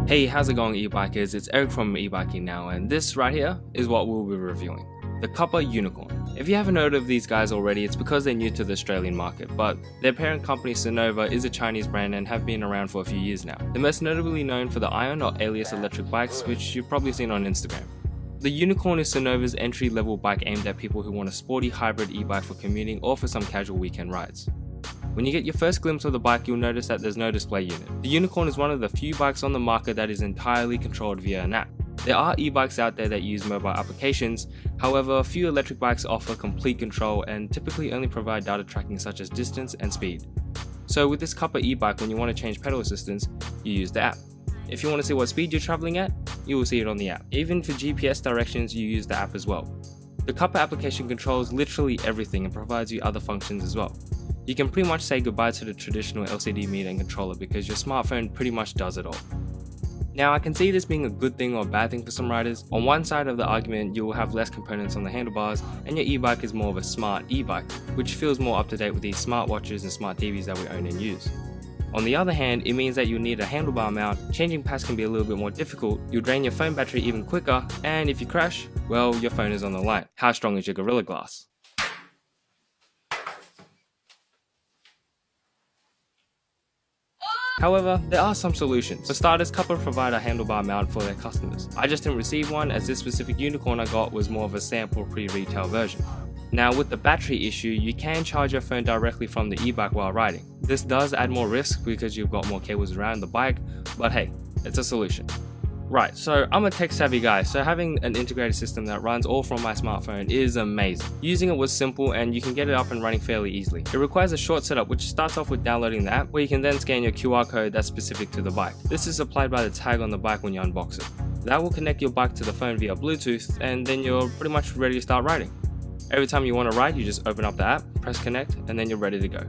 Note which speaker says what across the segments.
Speaker 1: Hey, how's it going e-bikers? It's Eric from eBiking Now, and this right here is what we'll be reviewing. The Kupper Unicorn. If you haven't heard of these guys already, it's because they're new to the Australian market, but their parent company Sonova is a Chinese brand and have been around for a few years now. They're most notably known for the Ion or alias electric bikes, which you've probably seen on Instagram. The Unicorn is Sonova's entry-level bike aimed at people who want a sporty hybrid e-bike for commuting or for some casual weekend rides. When you get your first glimpse of the bike, you'll notice that there's no display unit. The Unicorn is one of the few bikes on the market that is entirely controlled via an app. There are e-bikes out there that use mobile applications, however, few electric bikes offer complete control and typically only provide data tracking such as distance and speed. So with this Kupper e-bike, when you want to change pedal assistance, you use the app. If you want to see what speed you're traveling at, you will see it on the app. Even for GPS directions, you use the app as well. The Kupper application controls literally everything and provides you other functions as well. You can pretty much say goodbye to the traditional LCD meter and controller because your smartphone pretty much does it all. Now I can see this being a good thing or a bad thing for some riders. On one side of the argument, you will have less components on the handlebars and your e-bike is more of a smart e-bike, which feels more up to date with these smartwatches and smart TVs that we own and use. On the other hand, it means that you'll need a handlebar mount, changing paths can be a little bit more difficult, you'll drain your phone battery even quicker, and if you crash, well, your phone is on the line. How strong is your Gorilla Glass? However, there are some solutions. For starters, Kupper provide a handlebar mount for their customers. I just didn't receive one as this specific Unicorn I got was more of a sample pre-retail version. Now with the battery issue, you can charge your phone directly from the e-bike while riding. This does add more risk because you've got more cables around the bike, but hey, it's a solution. Right, so I'm a tech savvy guy, so having an integrated system that runs all from my smartphone is amazing. Using it was simple and you can get it up and running fairly easily. It requires a short setup which starts off with downloading the app where you can then scan your QR code that's specific to the bike. This is supplied by the tag on the bike when you unbox it. That will connect your bike to the phone via Bluetooth and then you're pretty much ready to start riding. Every time you want to ride, you just open up the app, press connect, and then you're ready to go.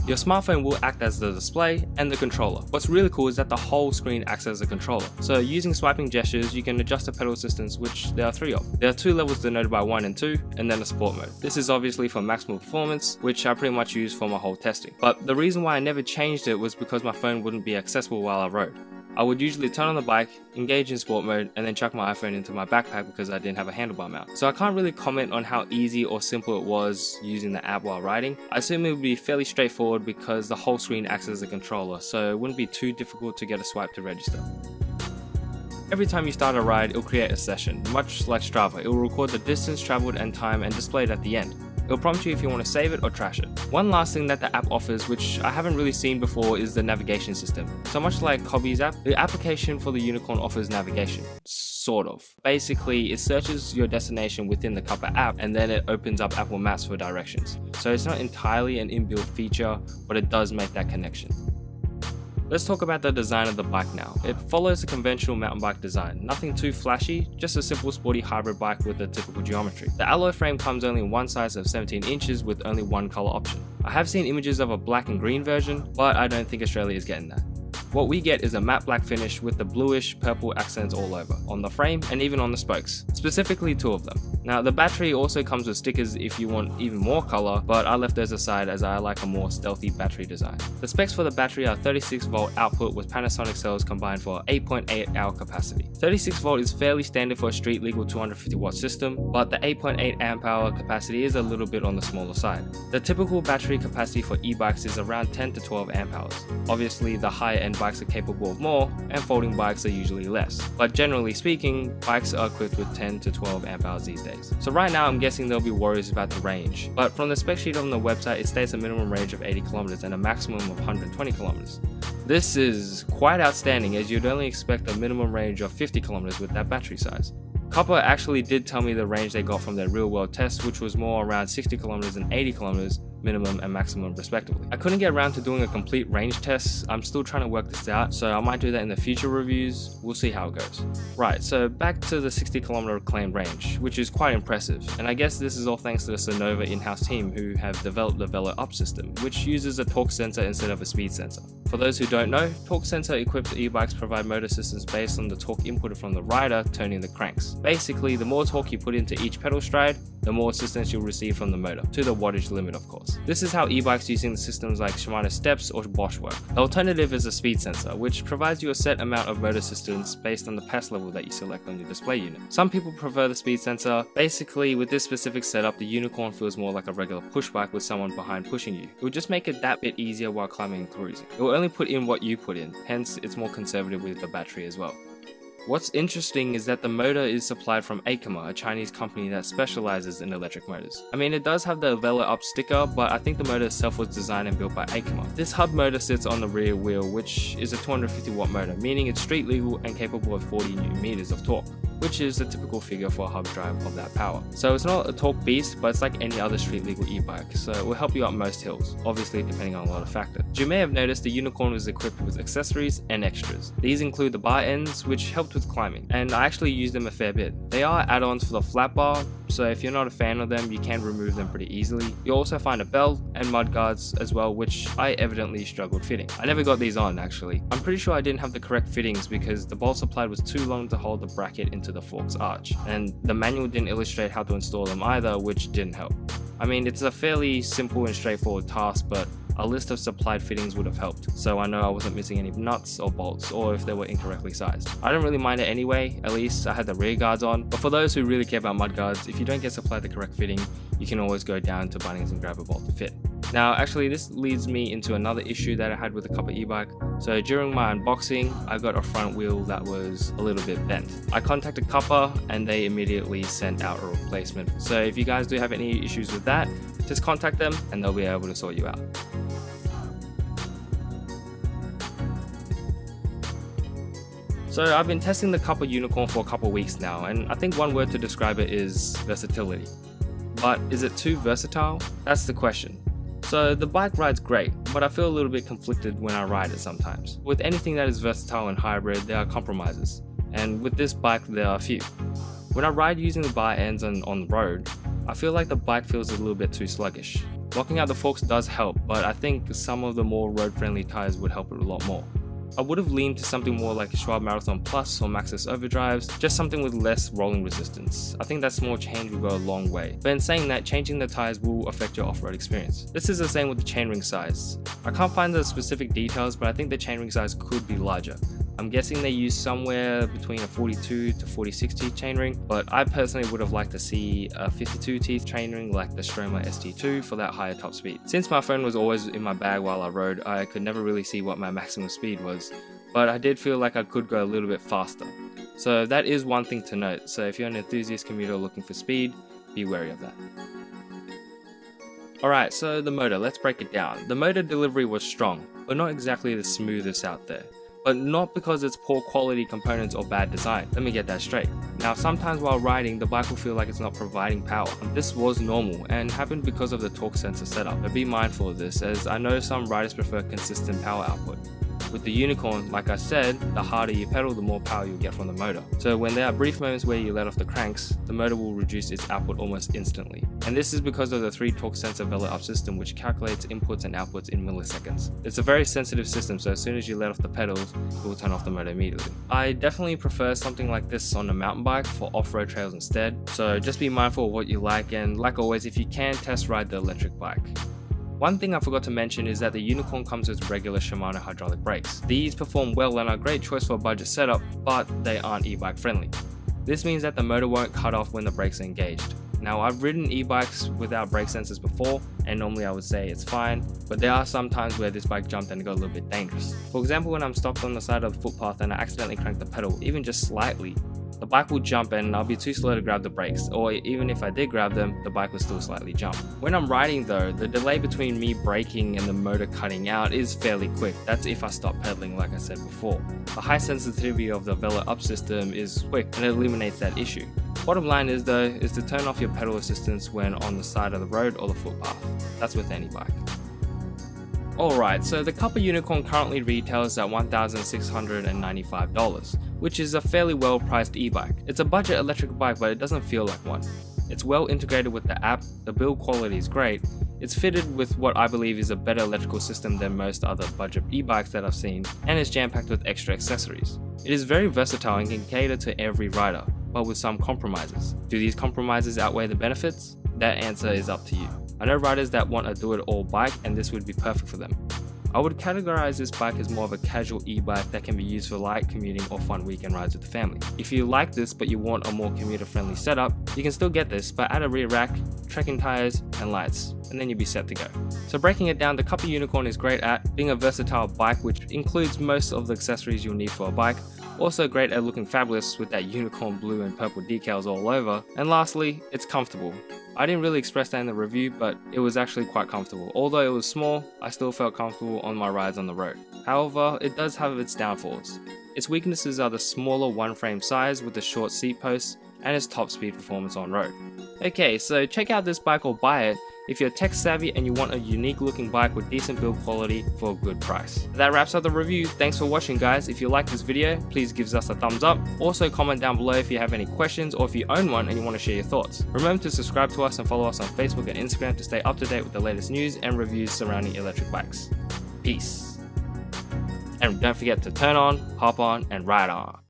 Speaker 1: Your smartphone will act as the display and the controller. What's really cool is that the whole screen acts as a controller. So using swiping gestures, you can adjust the pedal assistance, which there are 3 of. There are 2 levels denoted by 1 and 2, and then a sport mode. This is obviously for maximal performance, which I pretty much use for my whole testing. But the reason why I never changed it was because my phone wouldn't be accessible while I rode. I would usually turn on the bike, engage in sport mode, and then chuck my iPhone into my backpack because I didn't have a handlebar mount. So I can't really comment on how easy or simple it was using the app while riding. I assume it would be fairly straightforward because the whole screen acts as a controller, so it wouldn't be too difficult to get a swipe to register. Every time you start a ride, it'll create a session. Much like Strava, it will record the distance traveled and time and display it at the end. It'll prompt you if you want to save it or trash it. One last thing that the app offers, which I haven't really seen before, is the navigation system. So much like Hobby's app, the application for the Unicorn offers navigation. Sort of. Basically, it searches your destination within the Kupper app and then it opens up Apple Maps for directions. So it's not entirely an inbuilt feature, but it does make that connection. Let's talk about the design of the bike now. It follows a conventional mountain bike design, nothing too flashy, just a simple sporty hybrid bike with a typical geometry. The alloy frame comes only in one size of 17 inches with only one color option. I have seen images of a black and green version, but I don't think Australia is getting that. What we get is a matte black finish with the bluish purple accents all over, on the frame and even on the spokes, specifically 2 of them. Now the battery also comes with stickers if you want even more color, but I left those aside as I like a more stealthy battery design. The specs for the battery are 36 volt output with Panasonic cells combined for 8.8 hour capacity. 36 volt is fairly standard for a street legal 250 watt system, but the 8.8 amp hour capacity is a little bit on the smaller side. The typical battery capacity for e-bikes is around 10 to 12 amp hours. Obviously the higher end bikes are capable of more, and folding bikes are usually less. But generally speaking, bikes are equipped with 10 to 12 amp hours these days. So right now I'm guessing there'll be worries about the range, but from the spec sheet on the website it states a minimum range of 80 kilometers and a maximum of 120 kilometers. This is quite outstanding as you'd only expect a minimum range of 50 kilometers with that battery size. Kupper actually did tell me the range they got from their real world test, which was more around 60 kilometers and 80 kilometers minimum and maximum respectively. I couldn't get around to doing a complete range test. I'm still trying to work this out, so I might do that in the future reviews. We'll see how it goes. Right, so back to the 60 kilometer claimed range, which is quite impressive. And I guess this is all thanks to the Sonova in-house team who have developed the Velo Up system, which uses a torque sensor instead of a speed sensor. For those who don't know, torque sensor equipped e-bikes provide motor assistance based on the torque inputted from the rider turning the cranks. Basically, the more torque you put into each pedal stride, the more assistance you'll receive from the motor, to the wattage limit of course. sense. This is how e-bikes using systems like Shimano Steps or Bosch work. The alternative is a speed sensor, which provides you a set amount of motor assistance based on the pass level that you select on your display unit. Some people prefer the speed sensor. Basically, with this specific setup, the Unicorn feels more like a regular push bike with someone behind pushing you. It will just make it that bit easier while climbing and cruising. It will only put in what you put in, hence it's more conservative with the battery as well. What's interesting is that the motor is supplied from Akuma, a Chinese company that specializes in electric motors. I mean, it does have the Velo Up sticker, but I think the motor itself was designed and built by Akuma. This hub motor sits on the rear wheel, which is a 250 watt motor, meaning it's street legal and capable of 40 Newton meters of torque, which is the typical figure for a hub drive of that power. So it's not a torque beast, but it's like any other street legal e-bike, so it will help you up most hills, obviously depending on a lot of factors. You may have noticed the Unicorn was equipped with accessories and extras. These include the bar ends, which helped with climbing, and I actually use them a fair bit. They are add-ons for the flat bar, so if you're not a fan of them, you can remove them pretty easily. You'll also find a belt and mud guards as well, which I evidently struggled fitting. I never got these on actually. I'm pretty sure I didn't have the correct fittings because the bolt supplied was too long to hold the bracket into the fork's arch, and the manual didn't illustrate how to install them either, which didn't help. I mean, it's a fairly simple and straightforward task, but a list of supplied fittings would have helped, so I know I wasn't missing any nuts or bolts, or if they were incorrectly sized. I don't really mind it anyway, at least I had the rear guards on, but for those who really care about mud guards, if you don't get supplied the correct fitting, you can always go down to Bunnings and grab a bolt to fit. Now actually this leads me into another issue that I had with the Kupper e-bike. So during my unboxing, I got a front wheel that was a little bit bent. I contacted Kupper and they immediately sent out a replacement. So if you guys do have any issues with that, just contact them and they'll be able to sort you out. So I've been testing the Kupper Unicorn for a couple weeks now, and I think one word to describe it is versatility. But is it too versatile? That's the question. So the bike rides great, but I feel a little bit conflicted when I ride it sometimes. With anything that is versatile and hybrid, there are compromises, and with this bike there are a few. When I ride using the bar ends on the road, I feel like the bike feels a little bit too sluggish. Locking out the forks does help, but I think some of the more road-friendly tires would help it a lot more. I would have leaned to something more like a Schwab Marathon Plus or Maxxis overdrives, just something with less rolling resistance. I think that small change will go a long way. But in saying that, changing the tires will affect your off-road experience. This is the same with the chainring size. I can't find the specific details, but I think the chainring size could be larger. I'm guessing they use somewhere between a 42 to 46 teeth chainring, but I personally would have liked to see a 52 teeth chainring like the Stroma ST2 for that higher top speed. Since my phone was always in my bag while I rode, I could never really see what my maximum speed was, but I did feel like I could go a little bit faster. So that is one thing to note, so if you're an enthusiast commuter looking for speed, be wary of that. Alright, so the motor, let's break it down. The motor delivery was strong, but not exactly the smoothest out there. But not because it's poor quality components or bad design. Let me get that straight. Now sometimes while riding, the bike will feel like it's not providing power. This was normal and happened because of the torque sensor setup, but be mindful of this, as I know some riders prefer consistent power output. With the Unicorn, like I said, the harder you pedal, the more power you'll get from the motor. So when there are brief moments where you let off the cranks, the motor will reduce its output almost instantly. And this is because of the 3 torque sensor Velo Up system, which calculates inputs and outputs in milliseconds. It's a very sensitive system, so as soon as you let off the pedals, it will turn off the motor immediately. I definitely prefer something like this on a mountain bike for off-road trails instead, so just be mindful of what you like, and like always, if you can, test ride the electric bike. One thing I forgot to mention is that the Unicorn comes with regular Shimano hydraulic brakes. These perform well and are a great choice for a budget setup, but they aren't e-bike friendly. This means that the motor won't cut off when the brakes are engaged. Now I've ridden e-bikes without brake sensors before, and normally I would say it's fine, but there are some times where this bike jumped and got a little bit dangerous. For example, when I'm stopped on the side of the footpath and I accidentally crank the pedal, even just slightly, the bike will jump and I'll be too slow to grab the brakes, or even if I did grab them, the bike will still slightly jump. When I'm riding though, the delay between me braking and the motor cutting out is fairly quick. That's if I stop pedaling like I said before. The high sensitivity of the Velo Up system is quick and it eliminates that issue. Bottom line is though, is to turn off your pedal assistance when on the side of the road or the footpath. That's with any bike. Alright, so the Kupper Unicorn currently retails at $1,695, which is a fairly well priced e-bike. It's a budget electric bike, but it doesn't feel like one. It's well integrated with the app, the build quality is great, it's fitted with what I believe is a better electrical system than most other budget e-bikes that I've seen, and is jam-packed with extra accessories. It is very versatile and can cater to every rider, but with some compromises. Do these compromises outweigh the benefits? That answer is up to you. I know riders that want a do-it-all bike and this would be perfect for them. I would categorize this bike as more of a casual e-bike that can be used for light commuting or fun weekend rides with the family. If you like this but you want a more commuter-friendly setup, you can still get this, but add a rear rack, trekking tires, and lights, and then you'll be set to go. So breaking it down, the Kupper Unicorn is great at being a versatile bike which includes most of the accessories you'll need for a bike, also great at looking fabulous with that unicorn blue and purple decals all over, and lastly, it's comfortable. I didn't really express that in the review, but it was actually quite comfortable. Although it was small, I still felt comfortable on my rides on the road. However, it does have its downfalls. Its weaknesses are the smaller one frame size with the short seat posts and its top speed performance on road. Okay, so check out this bike or buy it if you're tech savvy and you want a unique looking bike with decent build quality for a good price. That wraps up the review. Thanks for watching, guys. If you like this video, please give us a thumbs up. Also comment down below if you have any questions or if you own one and you want to share your thoughts. Remember to subscribe to us and follow us on Facebook and Instagram to stay up to date with the latest news and reviews surrounding electric bikes. Peace. And don't forget to turn on, hop on, and ride on.